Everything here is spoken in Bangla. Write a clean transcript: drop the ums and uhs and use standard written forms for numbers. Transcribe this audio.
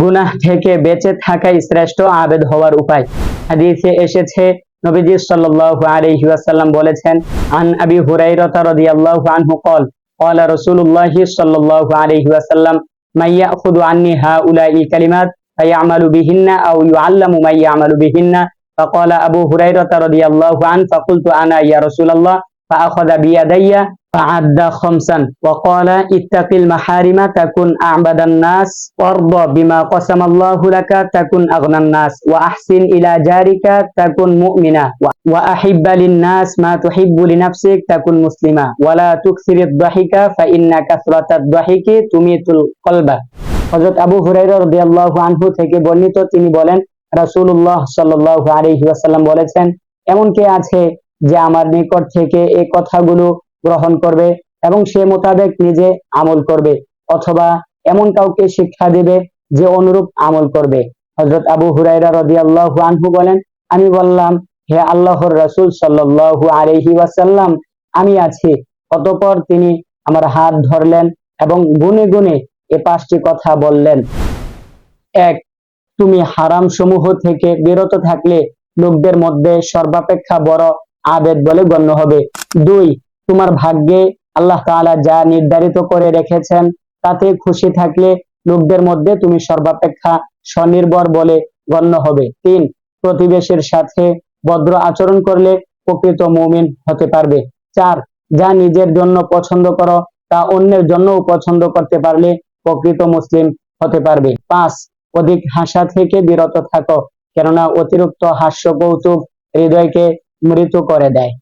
গুনাহ থেকে বেঁচে থাকাই শ্রেষ্ঠ আবেদ হওয়ার উপায়। হাদিসে এসেছে নবীজি সাল্লাল্লাহু আলাইহি ওয়াসাল্লাম বলেছেন, আন আবি হুরায়রা রাদিয়াল্লাহু আনহু قال قال رسول الله صلى الله عليه وسلم من يأخذ عني هؤلاء الكلمات فيعمل بهن أو يعلم من يعمل بهن فقال أبو هريرة رضي الله عنه فقلت أنا يا رسول الله فأخذ بيدي فعد خمسا وقال اتق المحارم تكن أعبد الناس وارضى بما قسم الله لك تكن أغنى الناس وأحسن إلى جارك تكن مؤمنا وأحب للناس ما تحب لنفسك تكن مسلما ولا تكثر الضحك فإن كثرة الضحك تميت القلب। হযরত আবু হুরায়রা রাদিয়াল্লাহু আনহু থেকে বর্ণিত, তিনি বলেন রাসূলুল্লাহ সাল্লাল্লাহু আলাইহি ওয়াসাল্লাম বলেছেন, এমন কে আছে যে আমার নিকট থেকে এই কথাগুলো গ্রহণ করবে এবং সে মোতাবেক নিজে আমল করবে, অথবা এমন কাউকে শিক্ষা দিবে যে অনুরূপ আমল করবে। হযরত আবু হুরায়রা রাদিয়াল্লাহু আনহু বলেন, আমি বললাম, হে আল্লাহর রাসূল সাল্লাল্লাহু আলাইহি ওয়াসাল্লাম, আমি আছি। অতঃপর তিনি আমার হাত ধরলেন এবং গুনে গুনে এই 5টি কথা বললেন। 1, তুমি হারাম সমূহ থেকে বিরত থাকলে লোকদের মধ্যে সর্বাপেক্ষা বড় আবেদ বলে গণ্য হবে। 2, তোমার ভাগ্যে আল্লাহ তাআলা যা নির্ধারিত করে রেখেছেন তাতে খুশি থাকলে লোকদের মধ্যে তুমি সর্বাপেক্ষা স্বনির্ভর বলে গণ্য হবে। 3, প্রতিবেশীর সাথে ভদ্র আচরণ করলে প্রকৃত মুমিন হতে পারবে। 4, যা নিজের জন্য পছন্দ করো তা অন্যের জন্যও পছন্দ করতে পারলে প্রকৃত মুসলিম হতে পারবে। 5, অধিক হাসা থেকে বিরত থাকো, কেননা অতিরিক্ত হাস্য কৌতুক হৃদয়কে মৃত করে দেয়।